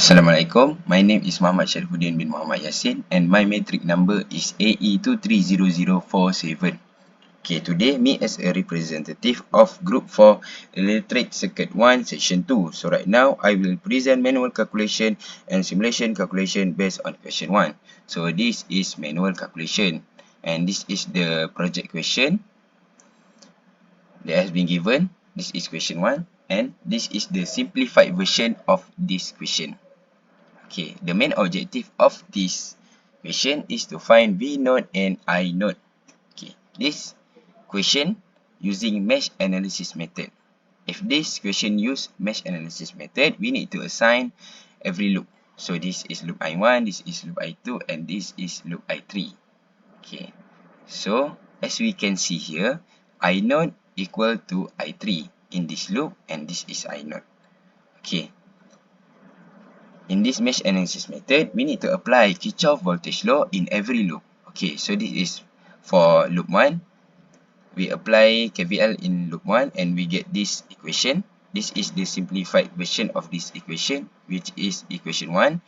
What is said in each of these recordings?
Assalamualaikum, my name is Muhammad SYARIFFUDDIN bin Muhammad Yasin and my metric number is AE230047. Okay, today me as a representative of Group 4 Electric Circuit 1 Section 2. So right now, I will present manual calculation and simulation calculation based on question 1. So this is manual calculation and this is the project question that has been given. This is question 1 and this is the simplified version of this question. Okay, the main objective of this question is to find V node and I node. Okay, this question using mesh analysis method. If this question use mesh analysis method, we need to assign every loop. So this is loop I1, this is loop I2, and this is loop I3. Okay, so as we can see here, I node equal to I3 in this loop, and this is I node. Okay. In this mesh analysis method, we need to apply Kirchhoff voltage law in every loop. Okay, so this is for loop 1. We apply KVL in loop 1 and we get this equation. This is the simplified version of this equation, which is equation 1.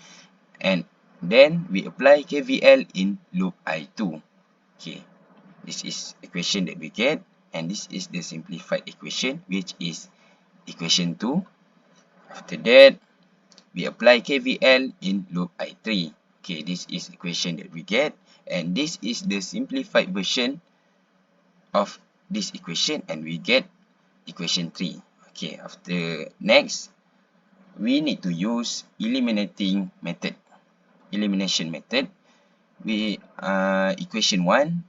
And then we apply KVL in loop I2. Okay, this is equation that we get. And this is the simplified equation, which is equation 2. After that, we apply KVL in loop I3. Okay, this is equation that we get. And this is the simplified version of this equation. And we get equation 3. Okay, after next, we need to use elimination method. We equation 1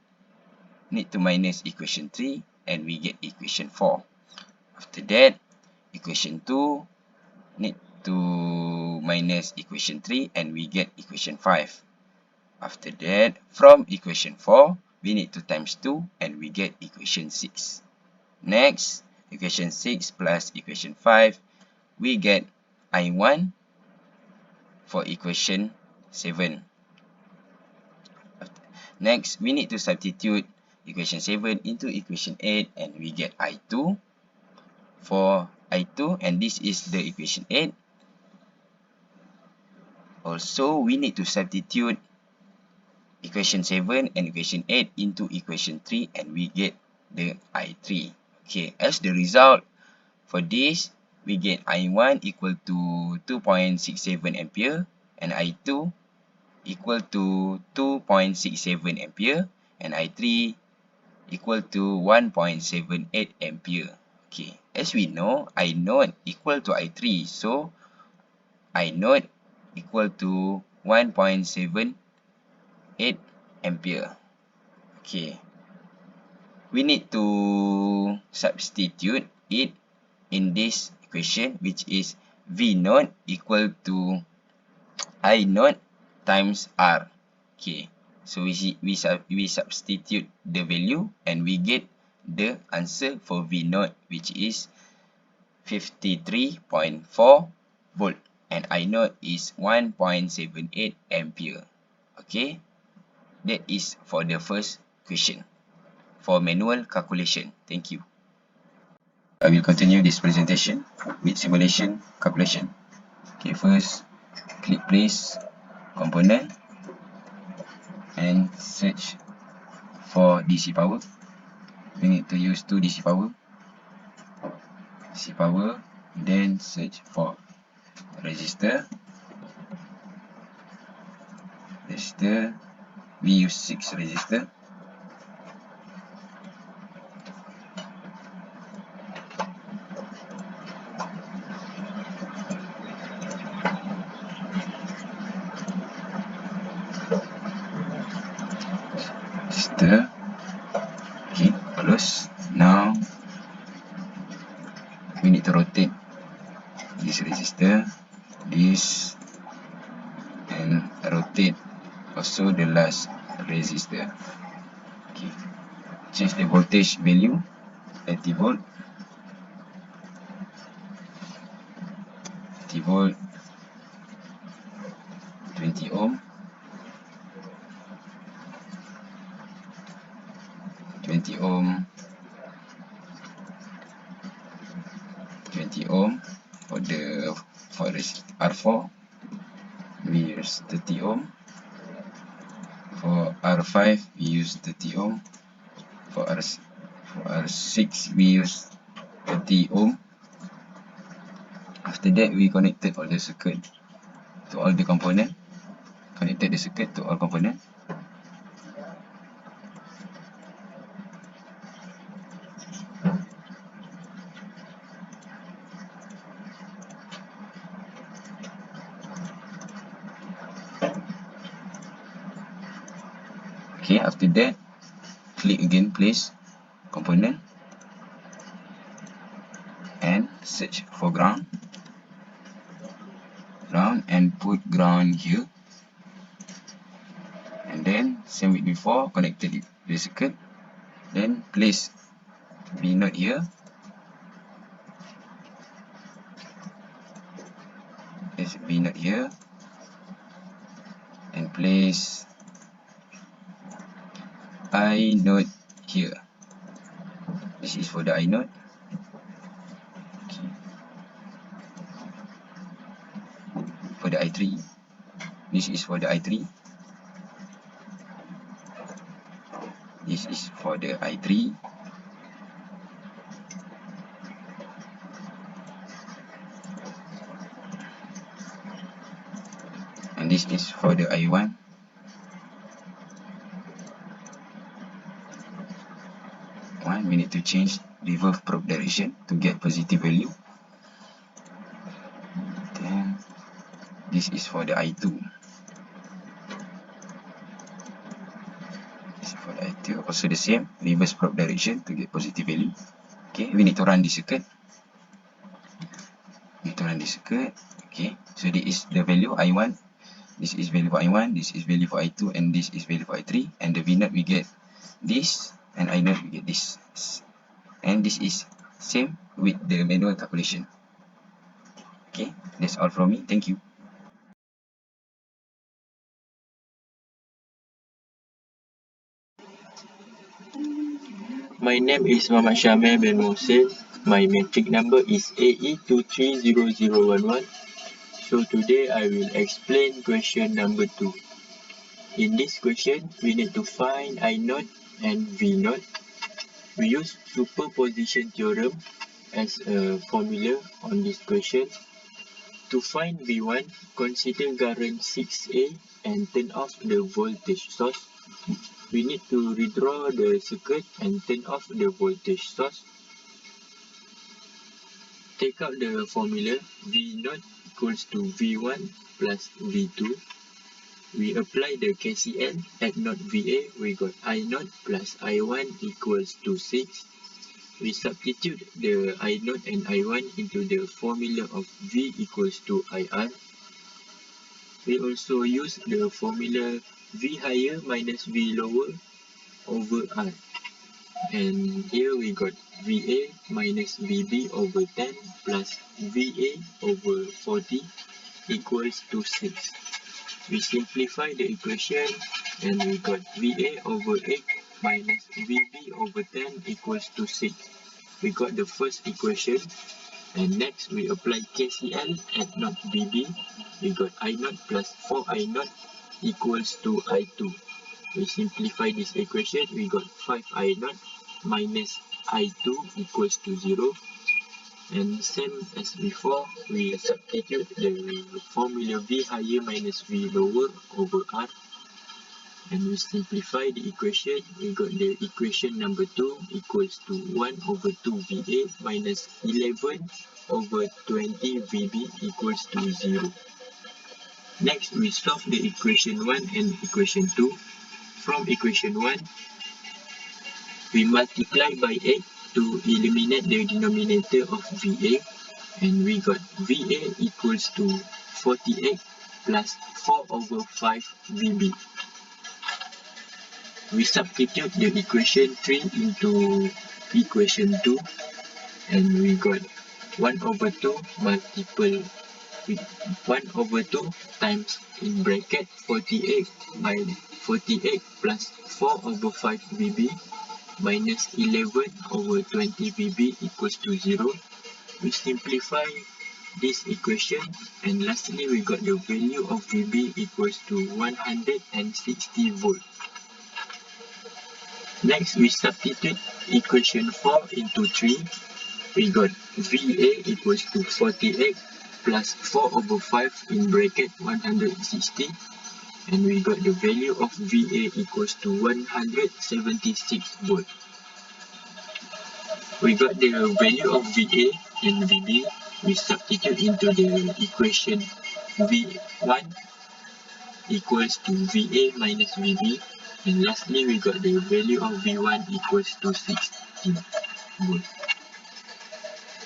need to minus equation 3. And we get equation 4. After that, equation 2 need to minus equation 3 and we get equation 5. After that, from equation 4, we need to times 2 and we get equation 6. Next, equation 6 plus equation 5, we get I1 for equation 7. Next, we need to substitute equation 7 into equation 8 and we get I2 for I2, and this is the equation 8. Also, we need to substitute equation 7 and equation 8 into equation 3 and we get the I3. Okay, as the result for this, we get I1 equal to 2.67 ampere and I2 equal to 2.67 ampere and I3 equal to 1.78 ampere. Okay, as we know, I node equal to I3, so I node equal to 1.78 ampere. Okay, we need to substitute it in this equation, which is V node equal to I node times R. Okay, so we substitute the value and we get the answer for V node, which is 53.4 volt. And I node is 1.78 ampere. Okay, that is for the first question for manual calculation. Thank you. I will continue this presentation with simulation calculation. Okay, first click place component and search for DC power. We need to use 2 DC power. Then search for resistor. We use 6 resistor. Okay, close. Now we need to rotate this resistor, this, and rotate also the last resistor. Okay, change the voltage value 80 volt, 20 ohm, 20 ohm, 20 ohm for the R4, we use 30 ohm. For R5 we use 30 ohm. For R6 we use 30 ohm. After that we connected all the circuit to all the component. Connected the circuit to all component. Okay, after that click again place component and search for ground and put ground here, and then same with before, connected the circuit, then place V node here, place V node here, and place I node here. This is for the I node. Okay. For the I3, this is for the I3. This is for the I3. And this is for the I1. We need to change reverse probe direction to get positive value. Then this is for the I2. This is for the I2. Also the same, reverse probe direction to get positive value. Okay, we need to run the circuit. Okay, so this is the value I1. This is value for I1. This is value for I2, and this is value for I3. And the V node we get this, and I node we get this. And this is same with the manual calculation. Okay, that's all from me. Thank you. My name is Muhammad Syahmer bin MOHKSIN. My metric number is AE230011. So today I will explain question number 2. In this question, we need to find I naught and V naught. We use superposition theorem as a formula on this question. To find V1, consider current 6A and turn off the voltage source. We need to redraw the circuit and turn off the voltage source. Take out the formula V0 equals to V1 plus V2. We apply the KCL at not VA. We got I0 plus I1 equals to 6. We substitute the I0 and I1 into the formula of V equals to IR. We also use the formula V higher minus V lower over R. And here we got VA minus VB over 10 plus VA over 40 equals to 6. We simplify the equation and we got VA over 8 minus VB over 10 equals to 6. We got the first equation, and next we apply KCL at not VB. We got I0 plus 4I0 equals to I2. We simplify this equation, we got 5I0 minus I2 equals to 0. And same as before, we substitute the formula V higher minus V lower over R. And we simplify the equation, we got the equation number 2 equals to 1 over 2 VA minus 11 over 20 VB equals to 0. Next, we solve the equation 1 and equation 2. From equation 1, we multiply by 8 to eliminate the denominator of VA, and we got VA equals to 48 plus 4 over 5 VB. We substitute the equation 3 into equation 2, and we got 1 over 2 multiple with 1 over 2 times in bracket 48 by 48 plus 4 over 5 VB minus 11 over 20 VB equals to 0. We simplify this equation, and lastly we got the value of VB equals to 160 volt. Next we substitute equation 4 into 3. We got VA equals to 48 plus 4 over 5 in bracket 160, and we got the value of VA equals to 176 volt. We got the value of VA and VB. We substitute into the equation V1 equals to VA minus VB, and lastly we got the value of V1 equals to 16 volt.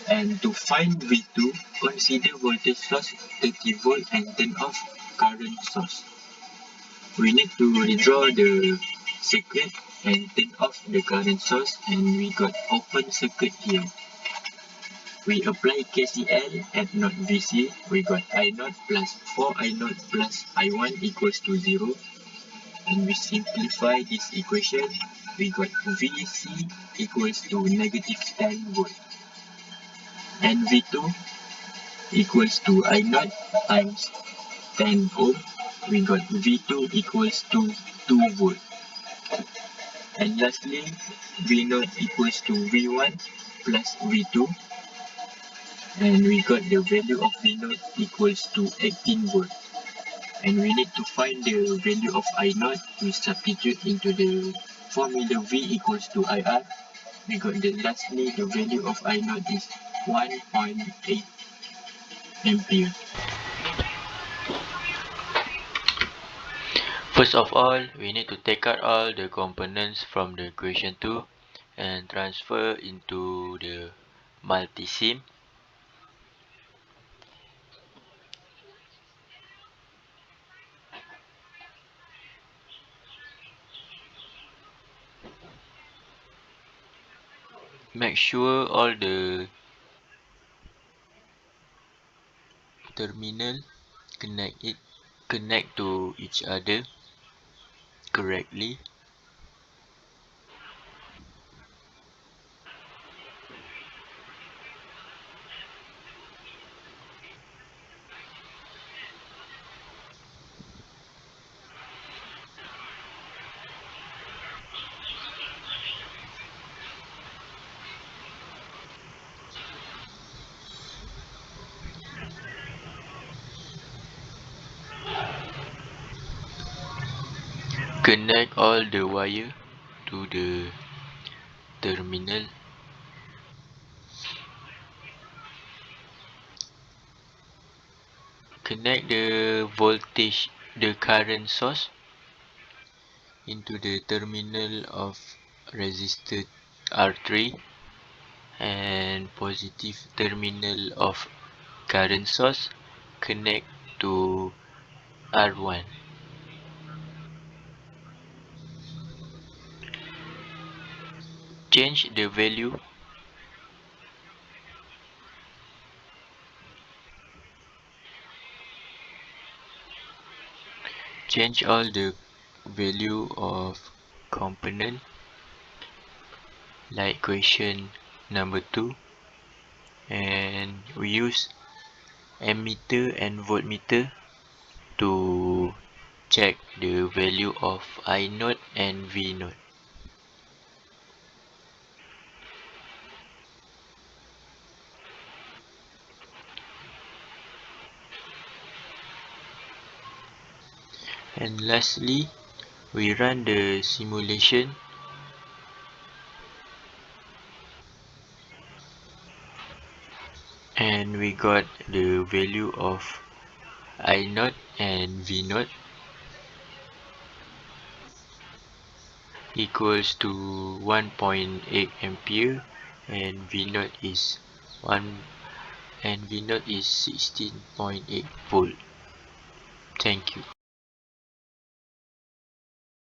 And to find V2, consider voltage source 30 volt and turn off current source. We need to redraw the circuit and turn off the current source, and we got open circuit here. We apply KCL at node VC. We got I0 plus 4 I0 plus I1 equals to 0. And we simplify this equation. We got VC equals to negative 10 volt. And V2 equals to I0 times 10 ohm. We got V2 equals to 2 volt. And lastly, V0 equals to V1 plus V2. And we got the value of V0 equals to 18 volt. And we need to find the value of I0. We substitute into the formula V equals to IR. We got the lastly the value of I0 is 1.8 ampere. First of all, we need to take out all the components from the equation 2 and transfer into the multisim. Make sure all the terminal connect to each other correctly. Connect all the wire to the terminal. Connect the current source into the terminal of resistor R3 and positive terminal of current source connect to R1. Change the value change all the value of component like question number 2, and we use ammeter and voltmeter to check the value of I0 and V0. And lastly, we run the simulation and we got the value of I0 and V0 equals to 1.8 ampere and V0 is 16.8 volt. Thank you.